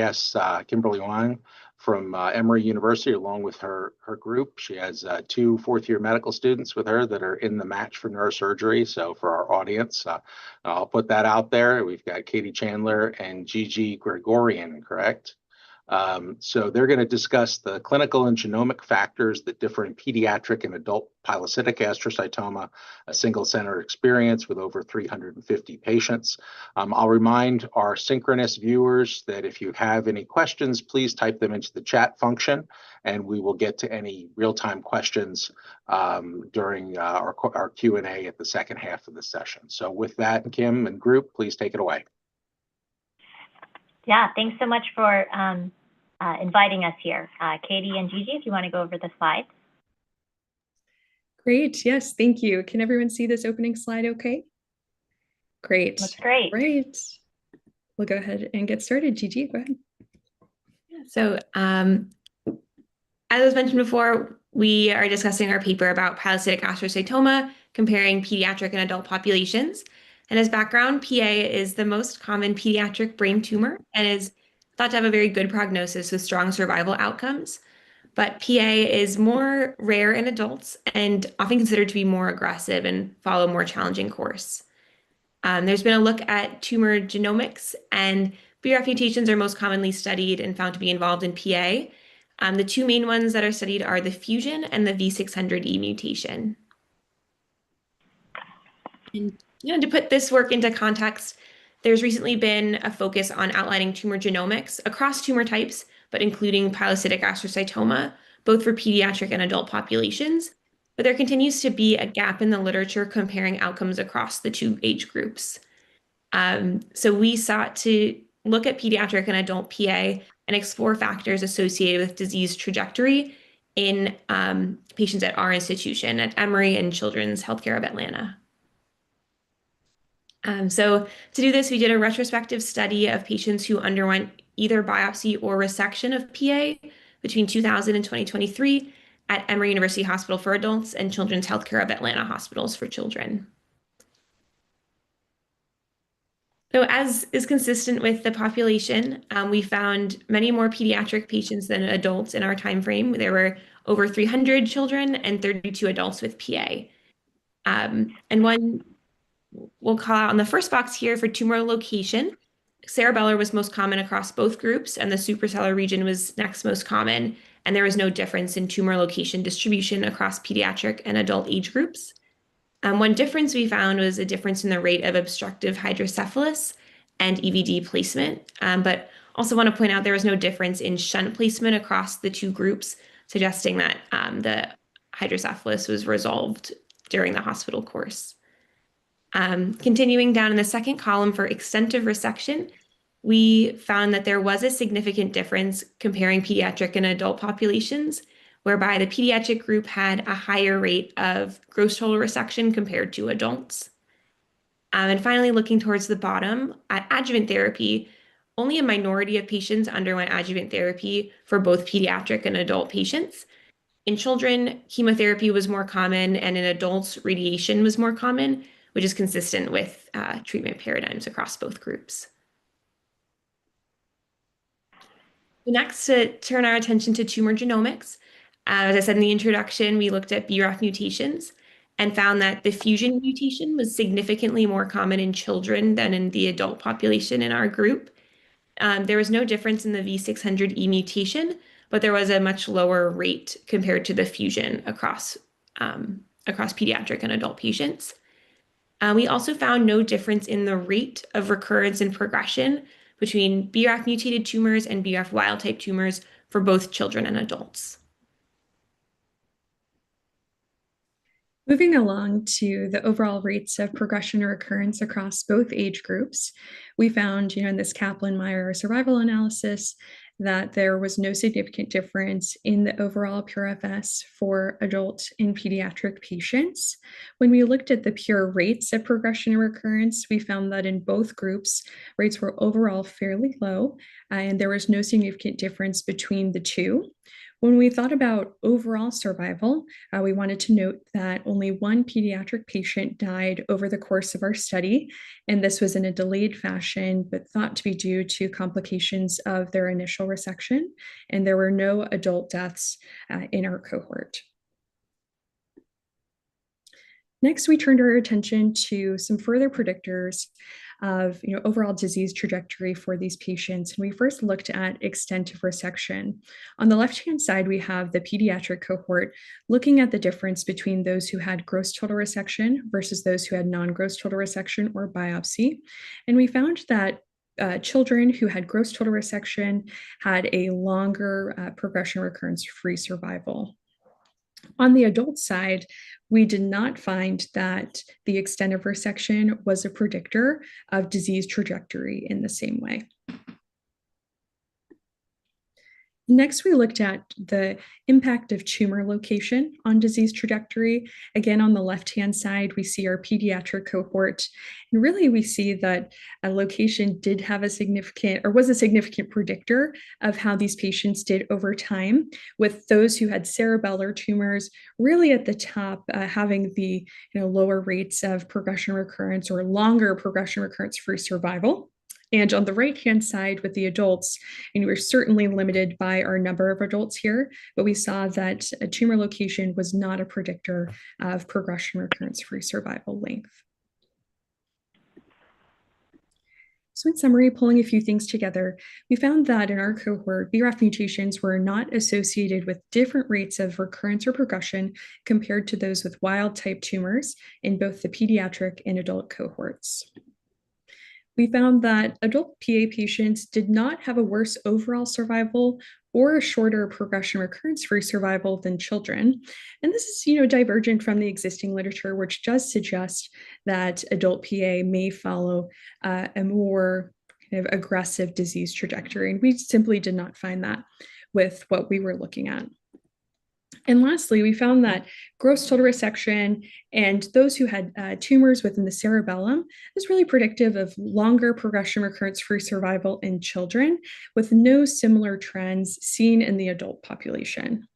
guest, Kimberly Hoang from Emory University, along with her group. She has 2 fourth-year medical students with her that are in the match for neurosurgery. So for our audience, I'll put that out there. We've got Katie Chandler and Gigi Gregorian, correct? So they're going to discuss the clinical and genomic factors that differ in pediatric and adult pilocytic astrocytoma, a single center experience with over 350 patients. I'll remind our synchronous viewers that if you have any questions, please type them into the chat function, and we will get to any real-time questions during our Q&A at the second half of the session. So with that, Kim and group, please take it away. Yeah, thanks so much for inviting us here. Katie and Gigi, if you want to go over the slides. Great, yes, thank you. Can everyone see this opening slide okay? Great. That's great. Great. We'll go ahead and get started. Gigi, go ahead. So as was mentioned before, we are discussing our paper about pilocytic astrocytoma, comparing pediatric and adult populations. And as background, PA is the most common pediatric brain tumor and is thought to have a very good prognosis with strong survival outcomes. But PA is more rare in adults and often considered to be more aggressive and follow a more challenging course. There's been a look at tumor genomics, and BRAF mutations are most commonly studied and found to be involved in PA. The 2 main ones that are studied are the fusion and the V600E mutation. And to put this work into context, there's recently been a focus on outlining tumor genomics across tumor types, but including pilocytic astrocytoma, both for pediatric and adult populations. But there continues to be a gap in the literature comparing outcomes across the 2 age groups. So we sought to look at pediatric and adult PA and explore factors associated with disease trajectory in patients at our institution at Emory and Children's Healthcare of Atlanta. So to do this, we did a retrospective study of patients who underwent either biopsy or resection of PA between 2000 and 2023 at Emory University Hospital for Adults and Children's Healthcare of Atlanta Hospitals for Children. So as is consistent with the population, we found many more pediatric patients than adults in our time frame. There were over 300 children and 32 adults with PA. And one we'll call out on the first box here for tumor location. Cerebellar was most common across both groups, and the suprasellar region was next most common, and there was no difference in tumor location distribution across pediatric and adult age groups. One difference we found was a difference in the rate of obstructive hydrocephalus and EVD placement, but also want to point out there was no difference in shunt placement across the 2 groups, suggesting that the hydrocephalus was resolved during the hospital course. Continuing down in the second column for extent of resection, we found that there was a significant difference comparing pediatric and adult populations, whereby the pediatric group had a higher rate of gross total resection compared to adults. And finally, looking towards the bottom, at adjuvant therapy, only a minority of patients underwent adjuvant therapy for both pediatric and adult patients. In children, chemotherapy was more common, and in adults, radiation was more common, which is consistent with treatment paradigms across both groups. Next, to turn our attention to tumor genomics. As I said in the introduction, we looked at BRAF mutations and found that the fusion mutation was significantly more common in children than in the adult population in our group. There was no difference in the V600E mutation, but there was a much lower rate compared to the fusion across pediatric and adult patients. We also found no difference in the rate of recurrence and progression between BRAF mutated tumors and BRAF wild type tumors for both children and adults. Moving along to the overall rates of progression or recurrence across both age groups, we found, in this Kaplan-Meier survival analysis, that there was no significant difference in the overall PRFS for adult and pediatric patients. When we looked at the pure rates of progression and recurrence, we found that in both groups, rates were overall fairly low, and there was no significant difference between the 2. When we thought about overall survival, we wanted to note that only one pediatric patient died over the course of our study, and this was in a delayed fashion, but thought to be due to complications of their initial resection, and there were no adult deaths in our cohort. Next, we turned our attention to some further predictors of overall disease trajectory for these patients. And we first looked at extent of resection. On the left-hand side, we have the pediatric cohort looking at the difference between those who had gross total resection versus those who had non-gross total resection or biopsy. And we found that children who had gross total resection had a longer progression recurrence-free survival. On the adult side, we did not find that the extent of resection was a predictor of disease trajectory in the same way. Next, we looked at the impact of tumor location on disease trajectory. Again, on the left-hand side, we see our pediatric cohort. And really, we see that a location did have a significant, or was a significant predictor of how these patients did over time, with those who had cerebellar tumors really at the top having the lower rates of progression recurrence or longer progression recurrence-free survival. And on the right-hand side with the adults, we're certainly limited by our number of adults here, but we saw that a tumor location was not a predictor of progression recurrence-free survival length. So in summary, pulling a few things together, we found that in our cohort, BRAF mutations were not associated with different rates of recurrence or progression compared to those with wild-type tumors in both the pediatric and adult cohorts. We found that adult PA patients did not have a worse overall survival or a shorter progression recurrence-free survival than children. And this is, divergent from the existing literature, which does suggest that adult PA may follow a more kind of aggressive disease trajectory. And we simply did not find that with what we were looking at. And lastly, we found that gross total resection and those who had tumors within the cerebellum is really predictive of longer progression recurrence-free survival in children, with no similar trends seen in the adult population.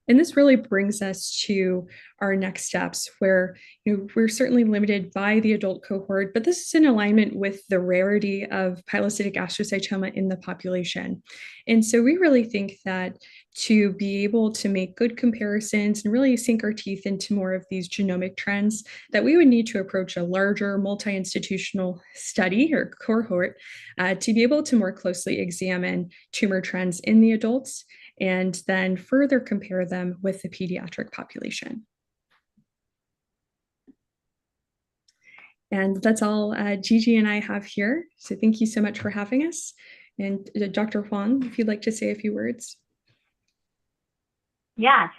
And this really brings us to our next steps, where we're certainly limited by the adult cohort, but this is in alignment with the rarity of pilocytic astrocytoma in the population. And so we really think that to be able to make good comparisons and really sink our teeth into more of these genomic trends, that we would need to approach a larger multi-institutional study or cohort to be able to more closely examine tumor trends in the adults and then further compare them with the pediatric population. And that's all Gigi and I have here. So thank you so much for having us. And Dr. Hoang, if you'd like to say a few words. Yes,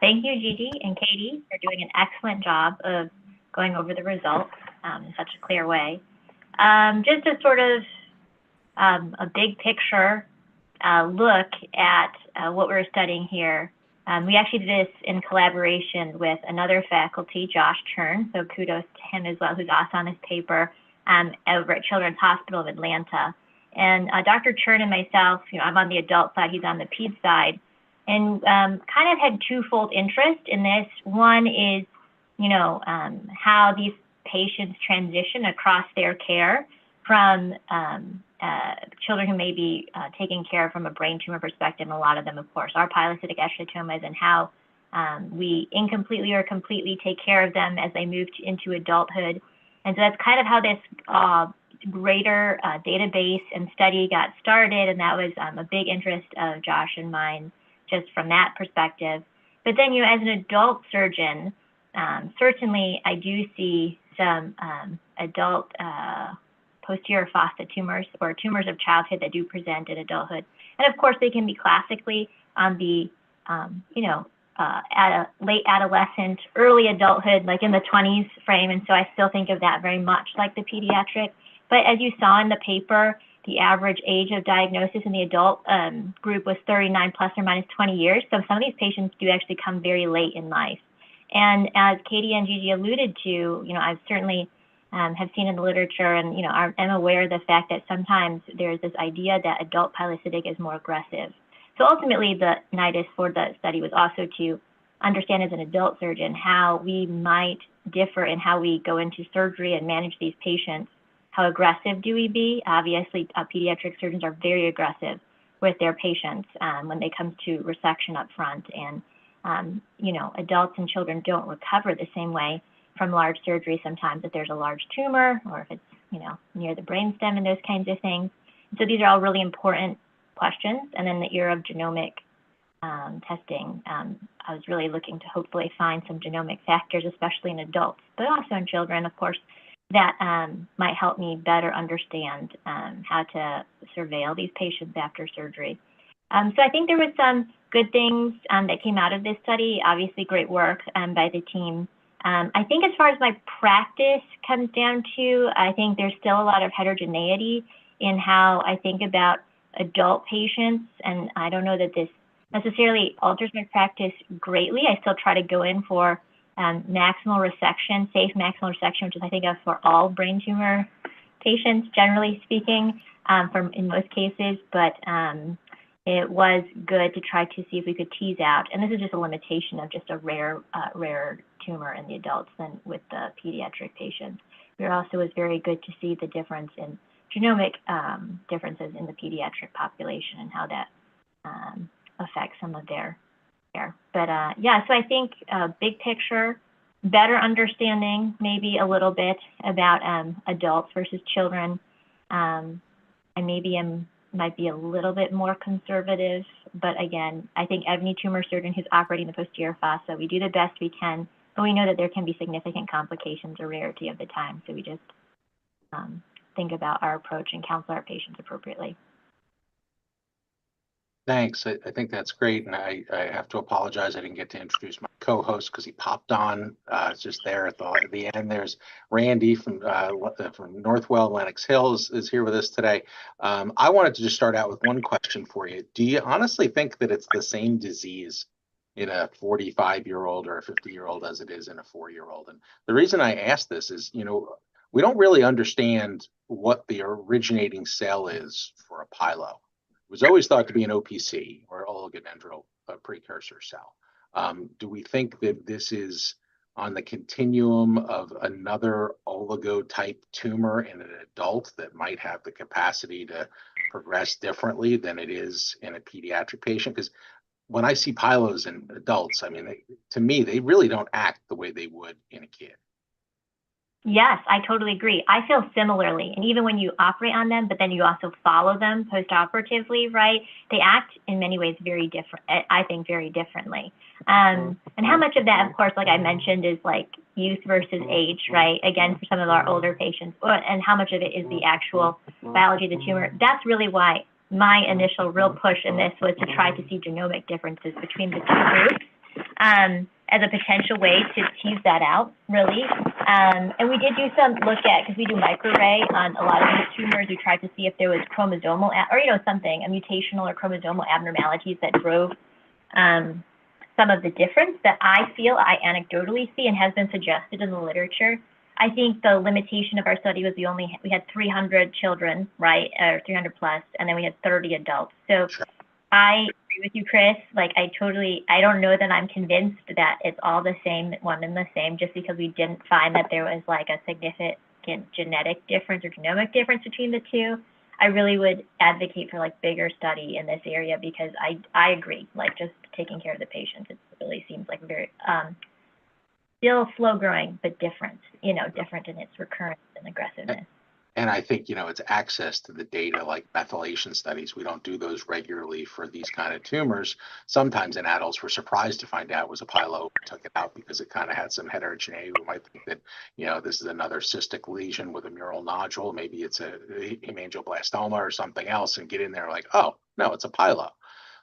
thank you, Gigi and Katie, for doing an excellent job of going over the results in such a clear way. Just a sort of a big picture look at what we're studying here. We actually did this in collaboration with another faculty, Josh Chern, so kudos to him as well, who's also on this paper over at Children's Hospital of Atlanta. And Dr. Chern and myself, I'm on the adult side, he's on the ped side, and kind of had twofold interest in this. One is, how these patients transition across their care from children who may be taken care of from a brain tumor perspective, and a lot of them, of course, are pilocytic astrocytomas, and how we incompletely or completely take care of them as they move into adulthood. And so that's kind of how this greater database and study got started, and that was a big interest of Josh and mine, just from that perspective. But then, as an adult surgeon, certainly I do see some adult posterior fossa tumors or tumors of childhood that do present in adulthood. And of course, they can be classically on the, late adolescent, early adulthood, like in the 20s frame. And so I still think of that very much like the pediatric. But as you saw in the paper, the average age of diagnosis in the adult group was 39 plus or minus 20 years. So some of these patients do actually come very late in life. And as Katie and Gigi alluded to, I've certainly have seen in the literature, and I'm aware of the fact that sometimes there's this idea that adult pilocytic is more aggressive. So ultimately, the nidus for the study was also to understand as an adult surgeon how we might differ in how we go into surgery and manage these patients. How aggressive do we be? Obviously, pediatric surgeons are very aggressive with their patients when they come to resection up front. And, you know, adults and children don't recover the same way from large surgery sometimes if there's a large tumor or if it's, you know, near the brainstem and those kinds of things. So these are all really important questions. And in the era of genomic testing, I was really looking to hopefully find some genomic factors, especially in adults, but also in children, of course, that might help me better understand how to surveil these patients after surgery. So I think there was some good things that came out of this study, obviously great work by the team. I think as far as my practice comes down to, I think there's still a lot of heterogeneity in how I think about adult patients, and I don't know that this necessarily alters my practice greatly. I still try to go in for maximal resection, safe maximal resection, which is I think of for all brain tumor patients, generally speaking, in most cases, but it was good to try to see if we could tease out, and this is just a limitation of just a rare tumor in the adults than with the pediatric patients. It also was very good to see the difference in genomic differences in the pediatric population and how that affects some of their care. But yeah, so I think big picture, better understanding maybe a little bit about adults versus children. I maybe might be a little bit more conservative, but again, I think any tumor surgeon who's operating the posterior fossa, we do the best we can, but we know that there can be significant complications or rarity of the time. So we just think about our approach and counsel our patients appropriately. Thanks. I think that's great. And I have to apologize. I didn't get to introduce my co-host because he popped on just there at the end. There's Randy from Northwell Lenox Hill is here with us today. I wanted to just start out with one question for you. Do you honestly think that it's the same disease in a 45-year-old or a 50-year-old as it is in a 4-year-old? And the reason I ask this is, you know, we don't really understand what the originating cell is for a pilo. It was always thought to be an OPC or oligodendral precursor cell. Do we think that this is on the continuum of another oligo-type tumor in an adult that might have the capacity to progress differently than it is in a pediatric patient? Because when I see pilos in adults, I mean, to me, they really don't act the way they would in a kid. Yes, I totally agree. I feel similarly. And even when you operate on them, but then you also follow them post-operatively, right? They act in many ways very different, I think very differently. And how much of that, of course, like I mentioned, is like youth versus age, right? Again, for some of our older patients, and how much of it is the actual biology of the tumor. That's really why my initial real push in this was to try to see genomic differences between the two groups. As a potential way to tease that out, really. And we did do some look at, because we do microarray on a lot of these tumors, we tried to see if there was chromosomal, or, you know, something, a mutational or chromosomal abnormalities that drove some of the difference that I feel I anecdotally see and has been suggested in the literature. I think the limitation of our study was we had 300 children, right, or 300 plus, and then we had 30 adults. So I agree with you, Chris. Like, I don't know that I'm convinced that it's all the same, one and the same, just because we didn't find that there was like a significant genetic difference or genomic difference between the two. I really would advocate for like bigger study in this area, because I agree, like just taking care of the patients, it really seems like very, still slow growing, but different, you know, different in its recurrence and aggressiveness. And I think, you know, it's access to the data, like methylation studies. We don't do those regularly for these kind of tumors. Sometimes in adults, we're surprised to find out it was a pilo. We took it out because it kind of had some heterogeneity. We might think that, you know, this is another cystic lesion with a mural nodule. Maybe it's a hemangioblastoma or something else, and get in there like, oh, no, it's a pilo.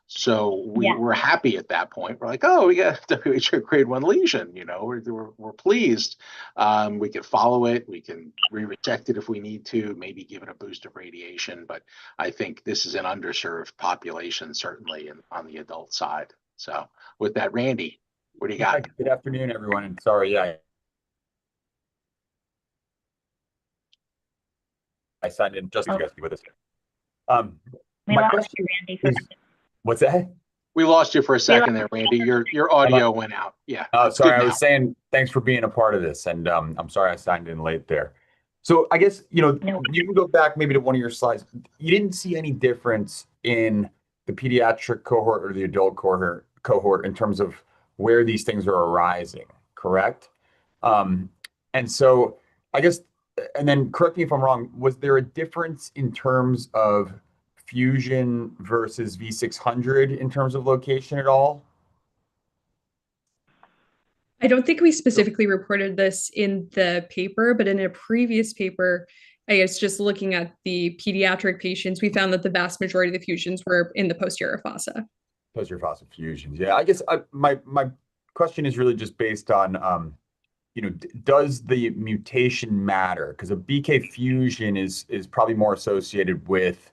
So we're happy at that point. We're like, oh, we got a WHO grade 1 lesion. You know, we're pleased. We can follow it. We can re-reject it if we need to. Maybe give it a boost of radiation. But I think this is an underserved population, certainly on the adult side. So with that, Randy, what do you got? Good afternoon, everyone. And sorry, I signed in just to you guys be with us. We lost you, Randy, for What's that? We lost you for a We second there, Randy. Your audio went out. Yeah, Oh, it's sorry. good I now. was saying thanks for being a part of this, and I'm sorry I signed in late there. So I guess No. you can go back maybe to one of your slides. You didn't see any difference in the pediatric cohort or the adult cohort in terms of where these things are arising, correct? Um, and so I guess, and then correct me if I'm wrong, was there a difference in terms of fusion versus V600 in terms of location at all? I don't think we specifically reported this in the paper, but in a previous paper, I guess just looking at the pediatric patients, we found that the vast majority of the fusions were in the posterior fossa. Posterior fossa fusions. Yeah, I guess my question is really just based on, does the mutation matter? Because a BK fusion is probably more associated with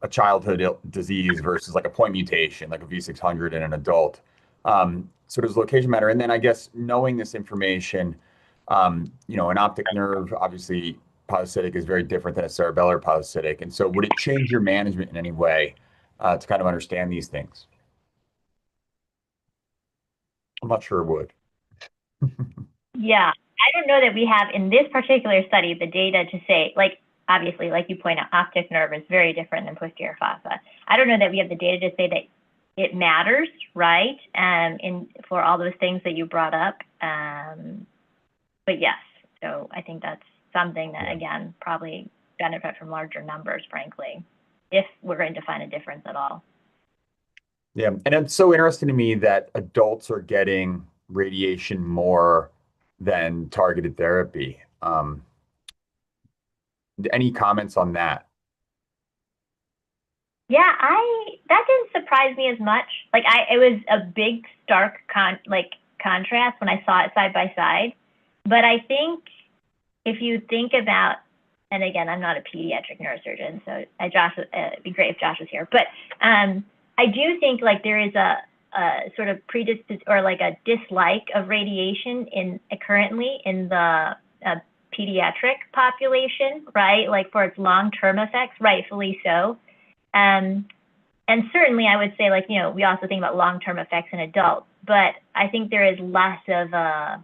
a childhood disease versus like a point mutation, like a V600 in an adult. So does location matter? And then I guess knowing this information, an optic nerve, obviously pilocytic is very different than a cerebellar pilocytic. And so would it change your management in any way to kind of understand these things? I'm not sure it would. Yeah, I don't know that we have in this particular study the data to say, like, obviously, like you point out, optic nerve is very different than posterior fossa. I don't know that we have the data to say that it matters, right? For all those things that you brought up. But yes, so I think that's something that, again, probably benefit from larger numbers, frankly, if we're going to find a difference at all. Yeah, and it's so interesting to me that adults are getting radiation more than targeted therapy. Any comments on that? Yeah, that didn't surprise me as much. Like it was a big stark contrast when I saw it side by side. But I think if you think about, and again, I'm not a pediatric neurosurgeon, so it'd be great if Josh was here. But I do think like there is a sort of or like a dislike of radiation currently in the pediatric population, right? Like for its long-term effects, rightfully so. And certainly I would say, like, we also think about long-term effects in adults, but I think there is less of a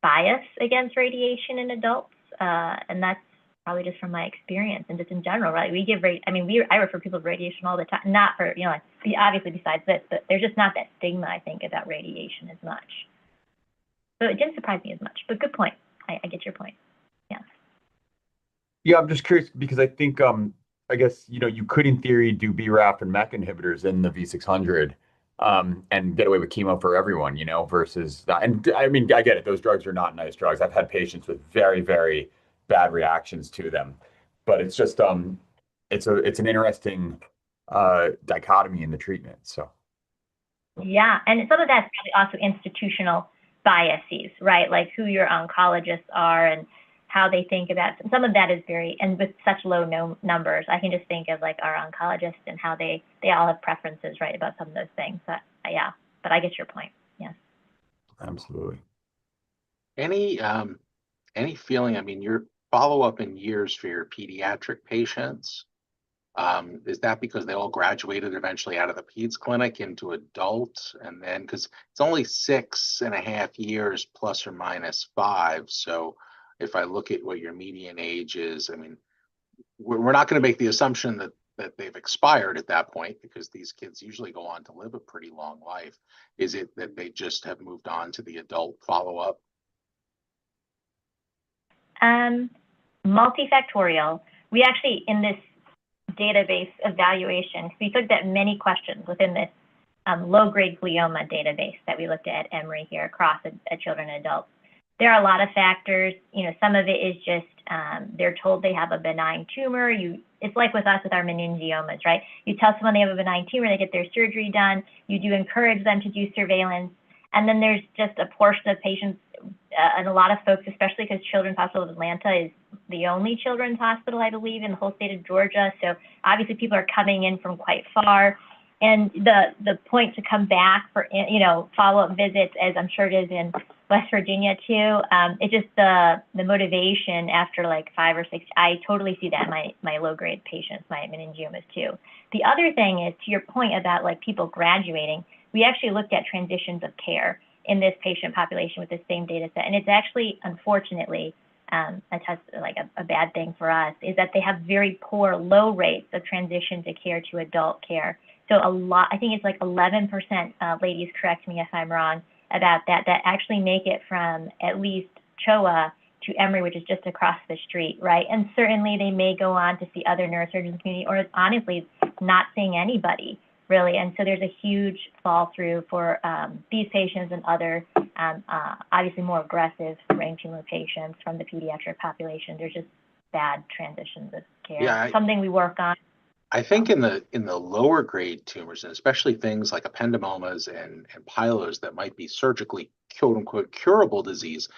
bias against radiation in adults. And that's probably just from my experience and just in general, right? I refer people to radiation all the time, not for, obviously besides this, but there's just not that stigma, I think, about radiation as much. So it didn't surprise me as much, but good point. I get your point. Yeah. Yeah, I'm just curious because I think, I guess, you could in theory do BRAF and MEK inhibitors in the V600 and get away with chemo for everyone, versus that. And I mean, I get it. Those drugs are not nice drugs. I've had patients with very, very bad reactions to them, but it's just, it's an interesting dichotomy in the treatment. So. Yeah, and some of that's probably also institutional biases, right? Like who your oncologists are and how they think about some of that is and with such low numbers, I can just think of like our oncologists and how they all have preferences, right, about some of those things. But yeah, but I get your point. Yes. Absolutely. Any feeling? I mean, your follow-up in years for your pediatric patients, is that because they all graduated eventually out of the peds clinic into adults, and then because it's only 6.5 years plus or minus 5, so if I look at what your median age is, I mean, we're not going to make the assumption that they've expired at that point because these kids usually go on to live a pretty long life. Is it that they just have moved on to the adult follow-up? Multifactorial. We actually, in this database evaluation, we looked at many questions within this low-grade glioma database that we looked at Emory here across children and adults. There are a lot of factors. Some of it is just they're told they have a benign tumor. It's like with us with our meningiomas, right? You tell someone they have a benign tumor, they get their surgery done. You do encourage them to do surveillance. And then there's just a portion of patients and a lot of folks, especially because Children's Hospital of Atlanta is the only children's hospital, I believe, in the whole state of Georgia. So obviously people are coming in from quite far. And the point to come back for, you know, follow-up visits, as I'm sure it is in West Virginia too, it's just the motivation after like 5 or 6, I totally see that in my low-grade patients, my meningiomas too. The other thing is, to your point about like people graduating, we actually looked at transitions of care in this patient population with the same data set. And it's actually, unfortunately, a bad thing for us, is that they have very poor low rates of transition to care to adult care. So a lot, I think it's like 11%, ladies, correct me if I'm wrong about that actually make it from at least CHOA to Emory, which is just across the street, right? And certainly they may go on to see other neurosurgeons in the community, or honestly, not seeing anybody, really. And so there's a huge fall through for these patients and other, obviously more aggressive brain tumor patients from the pediatric population. There's just bad transitions of care. Yeah, something we work on. I think in the lower grade tumors, and especially things like ependymomas and pylos that might be surgically quote unquote curable disease,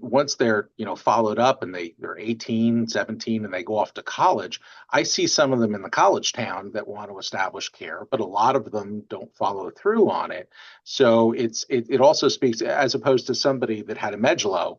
once they're, you know, followed up and they're 18, 17 and they go off to college, I see some of them in the college town that want to establish care, but a lot of them don't follow through on it. So it also speaks, as opposed to somebody that had a medulla,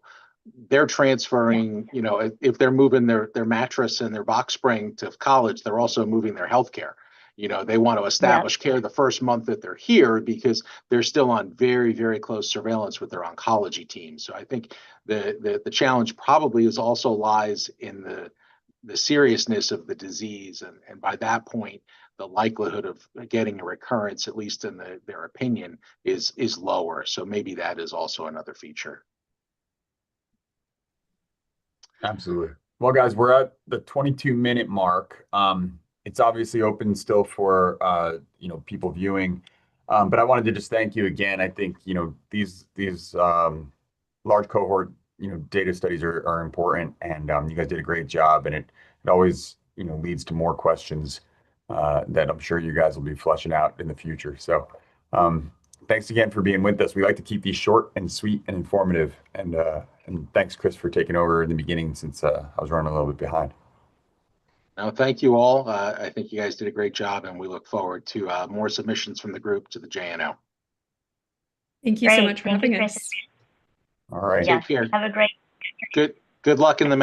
they're transferring, you know, if they're moving their mattress and their box spring to college, they're also moving their healthcare. You know, they want to establish care the first month that they're here because they're still on very, very close surveillance with their oncology team. So I think the challenge probably is also lies in the seriousness of the disease. And by that point, the likelihood of getting a recurrence, at least in their opinion, is lower. So maybe that is also another feature. Absolutely. Well, guys, we're at the 22-minute mark. It's obviously open still for you know, people viewing, but I wanted to just thank you again. I think, you know, these large cohort, you know, data studies are important, and you guys did a great job, and it always, you know, leads to more questions that I'm sure you guys will be fleshing out in the future. So thanks again for being with us. We like to keep these short and sweet and informative, and thanks, Chris, for taking over in the beginning, since I was running a little bit behind. No, thank you all. I think you guys did a great job, and we look forward to more submissions from the group to the JNO. Thank you so much for having us. All right. Take care. Have a great. Good luck in the